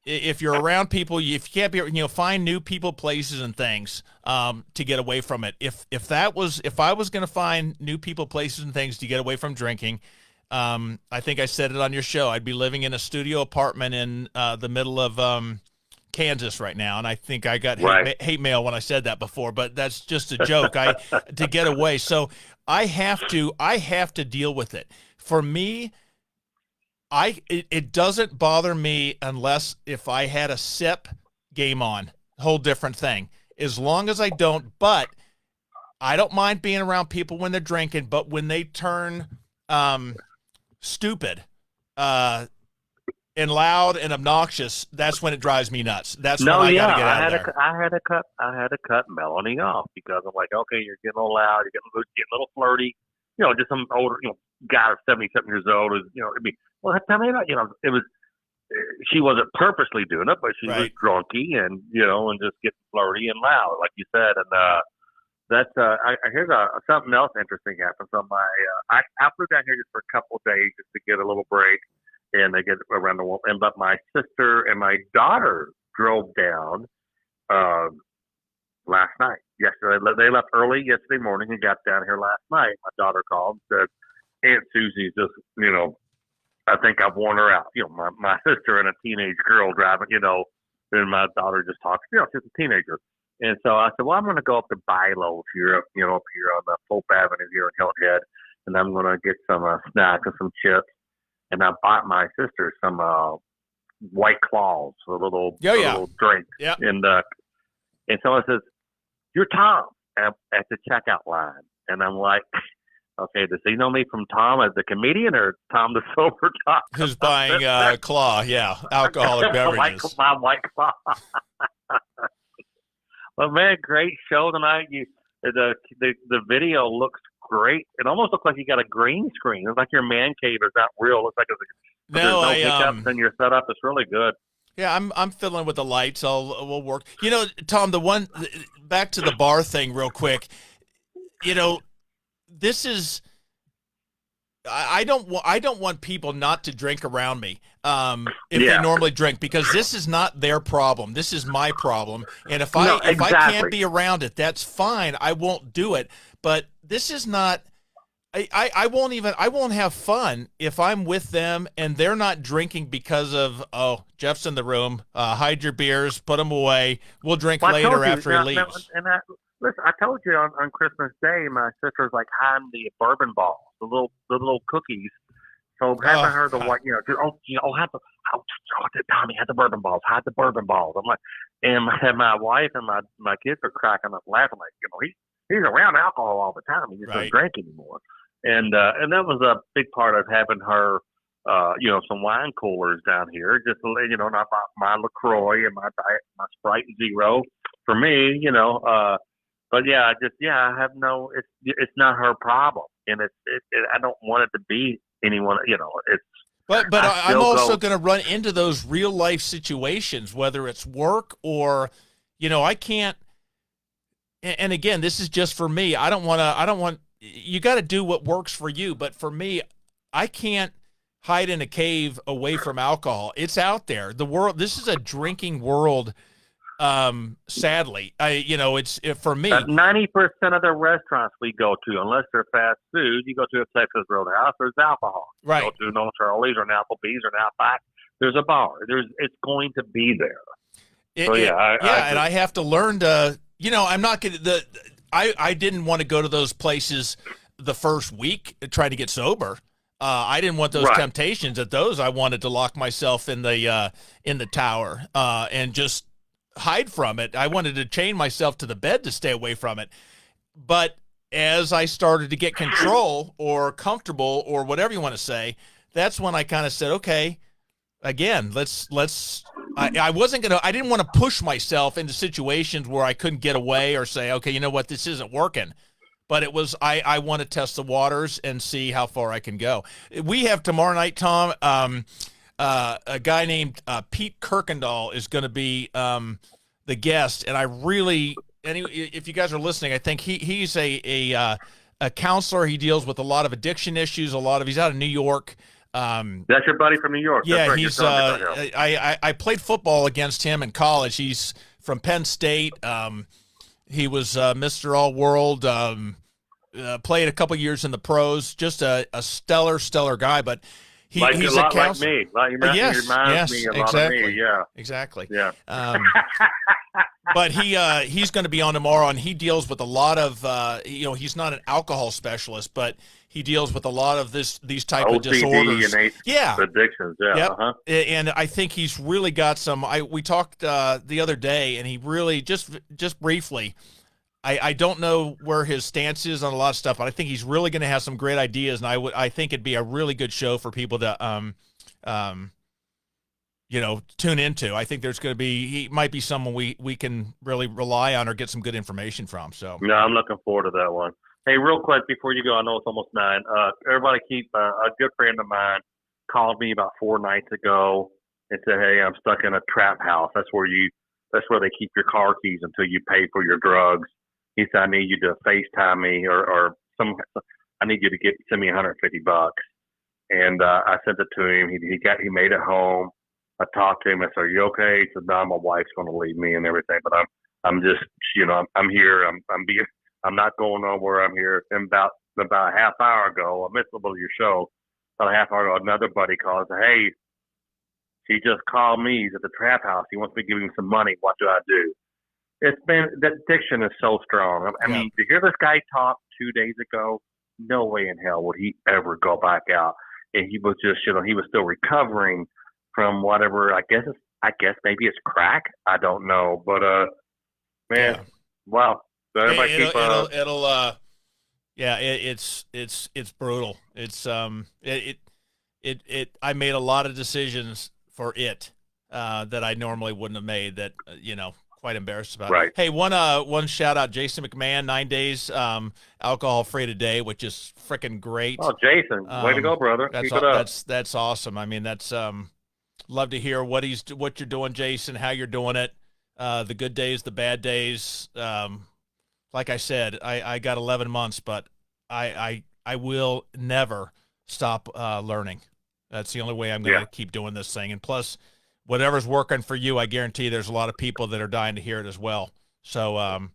Speaker 1: if you're around people, if you can't be, find new people, places, and things to get away from it. If I was going to find new people, places, and things to get away from drinking, I think I said it on your show, I'd be living in a studio apartment in the middle of Kansas right now, and I think I got hate mail when I said that before, but that's just a joke. To get away, so I have to deal with it. For me, it doesn't bother me unless if I had a sip, game on, whole different thing. As long as I don't, but I don't mind being around people when they're drinking, but when they turn stupid and loud and obnoxious, that's when it drives me nuts. That's when I gotta get out of there.
Speaker 3: I had to cut Melanie off because I'm like, okay, you're getting a little loud, you're getting a little flirty. Just some older, guy 70-something years old is, well, tell me about, it was, she wasn't purposely doing it, but she was drunky and, and just getting flirty and loud, like you said. And that's, here's something else interesting happened. So I flew down here just for a couple of days just to get a little break, and they get around the world. But my sister and my daughter drove down last night. Yesterday, they left early yesterday morning and got down here last night. My daughter called and said, Aunt Susie's just, I think I've worn her out. My sister and a teenage girl driving, and my daughter just talks, she's a teenager. And so I said, well, I'm going to go up to Bilo here, up here on the Pope Avenue here in Hilton Head, and I'm going to get some snacks and some chips. And I bought my sister some White Claws, a little drink.
Speaker 1: Yeah.
Speaker 3: And someone says, you're Tom at the checkout line. And I'm like, okay, does he know me from Tom as the comedian or Tom the sober Tom?
Speaker 1: Who's buying Claw, alcoholic beverages.
Speaker 3: My White Claw. Well, man, great show tonight. The video looks great. It almost looks like you got a green screen. It's like your man cave is not real. It looks like there's no hiccups in your setup. It's really good.
Speaker 1: Yeah, I'm fiddling with the lights. We'll work. Tom, back to the bar thing real quick. This is I don't want people not to drink around me if they normally drink, because this is not their problem. This is my problem. And if I can't be around it, that's fine. I won't do it. But this is not. I won't have fun if I'm with them and they're not drinking because of, Jeff's in the room, hide your beers, put them away. We'll drink later after he leaves.
Speaker 3: Listen, I told you on Christmas Day, my sister's like hiding the bourbon balls, the little cookies. So having her the white, Tommy, hide the bourbon balls, hide the bourbon balls. I'm like, and my wife and my kids are cracking up laughing like, he's around alcohol all the time. He just doesn't drink anymore. And that was a big part of having her, some wine coolers down here. Just and I bought my LaCroix and my Sprite Zero for me, But I have no. It's not her problem, and I don't want it to be anyone.
Speaker 1: But I'm also going to run into those real life situations, whether it's work or I can't. And again, this is just for me. I don't want, you got to do what works for you. But for me, I can't hide in a cave away from alcohol. It's out there. The world, this is a drinking world. Sadly, it's for me.
Speaker 3: 90% of the restaurants we go to, unless they're fast food, you go to a Texas Roadhouse, there's alcohol.
Speaker 1: Right.
Speaker 3: You go to an Old Charlie's or an Applebee's or an Outback, there's a bar. It's going to be there.
Speaker 1: And I have to learn to, I'm not going to, I didn't want to go to those places the first week trying to get sober. I didn't want those temptations. At those, I wanted to lock myself in the tower and just hide from it. I wanted to chain myself to the bed to stay away from it. But as I started to get control or comfortable or whatever you want to say, that's when I kind of said, okay, again, I wasn't going to, I didn't want to push myself into situations where I couldn't get away or say, okay, you know what, this isn't working. But it was, I want to test the waters and see how far I can go. We have tomorrow night, Tom, a guy named Pete Kirkendall is going to be the guest, and I really, if you guys are listening, I think he's a counselor. He deals with a lot of addiction issues. He's out of New York.
Speaker 3: That's your buddy from New York.
Speaker 1: Yeah,
Speaker 3: right.
Speaker 1: he's. I played football against him in college. He's from Penn State. He was Mr. All World. Played a couple years in the pros. Just a stellar guy, but. He's a lot like
Speaker 3: me. He reminds me a lot of me. Yeah,
Speaker 1: exactly.
Speaker 3: Yeah.
Speaker 1: But he's going to be on tomorrow, and he deals with a lot of he's not an alcohol specialist, but he deals with a lot of these type of disorders.
Speaker 3: And addictions. Yeah.
Speaker 1: Yep.
Speaker 3: Uh-huh.
Speaker 1: And I think he's really got some. We talked the other day, and he really just briefly. I don't know where his stance is on a lot of stuff, but I think he's really going to have some great ideas, and I think it'd be a really good show for people to tune into. I think he might be someone we can really rely on or get some good information from. So
Speaker 3: yeah, I'm looking forward to that one. Hey, real quick before you go, I know it's almost 9. Everybody keep a good friend of mine called me about 4 nights ago and said, "Hey, I'm stuck in a trap house. That's where they keep your car keys until you pay for your drugs." He said, "I need you to FaceTime me or I need you to send me $150." And I sent it to him. He made it home. I talked to him. I said, "Are you okay?" He said, "No, my wife's going to leave me and everything, but I'm just, I'm here. I'm not going nowhere. I'm here." And about a half hour ago, I missed a little of your show. About a half hour ago, another buddy called and said, "Hey, he just called me. He's at the trap house. He wants me to give him some money. What do I do?" That addiction is so strong. I mean, to hear this guy talk 2 days ago, no way in hell would he ever go back out. And he was just, he was still recovering from whatever. I guess maybe it's crack. I don't know, but wow. So everybody
Speaker 1: it's brutal. It's I made a lot of decisions for it that I normally wouldn't have made. That quite embarrassed about.
Speaker 3: Right.
Speaker 1: Hey, one shout out, Jason McMahon, 9 days alcohol free today, which is freaking great.
Speaker 3: Oh, Jason, way to go, brother! Keep it up.
Speaker 1: That's awesome. I mean, that's love to hear what you're doing, Jason, how you're doing it, the good days, the bad days. Like I said, I got 11 months, but I will never stop learning. That's the only way I'm going to keep doing this thing. And plus, whatever's working for you, I guarantee there's a lot of people that are dying to hear it as well. So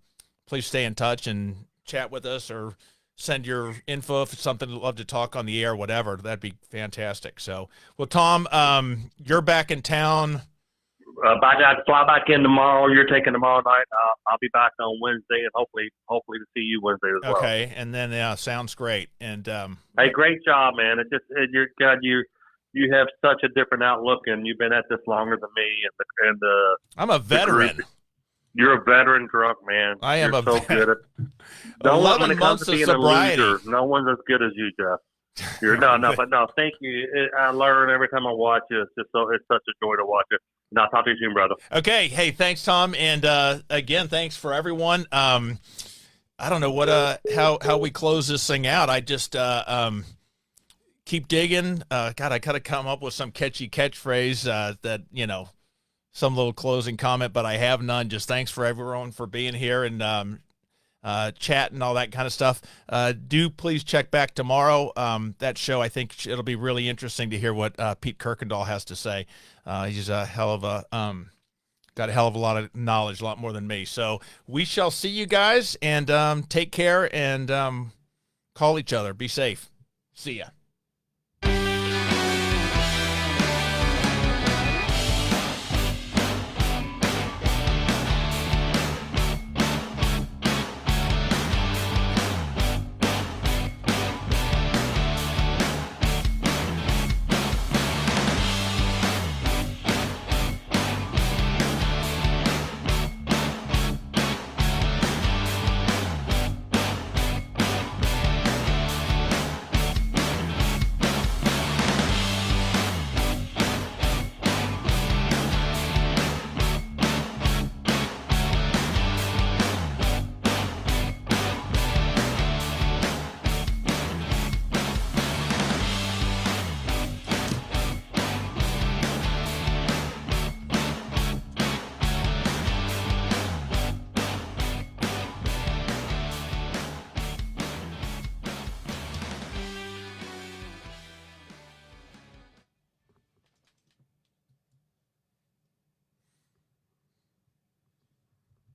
Speaker 1: please stay in touch and chat with us or send your info if it's something you'd love to talk on the air, whatever. That'd be fantastic. So, well, Tom, you're back in town.
Speaker 3: I fly back in tomorrow. You're taking tomorrow night. I'll be back on Wednesday, and hopefully to see you Wednesday as well.
Speaker 1: Okay, and then sounds great. And
Speaker 3: hey, great job, man. You have such a different outlook, and you've been at this longer than me. And
Speaker 1: I'm a veteran.
Speaker 3: You're a veteran drunk, man.
Speaker 1: I am
Speaker 3: You're so good at.
Speaker 1: 11 months of sobriety.
Speaker 3: No one's as good as you, Jeff. But thank you. I learn every time I watch it. It's such a joy to watch it. And I'll talk to you soon, brother.
Speaker 1: Okay. Hey, thanks, Tom. And again, thanks for everyone. I don't know what how we close this thing out. I just keep digging. God, I gotta come up with some catchy catchphrase that some little closing comment, but I have none. Just thanks for everyone for being here and chat and all that kind of stuff. Do please check back tomorrow. That show, I think it'll be really interesting to hear what Pete Kirkendall has to say. He's a hell of a got a hell of a lot of knowledge, a lot more than me. So we shall see you guys, and take care, and call each other. Be safe. See ya.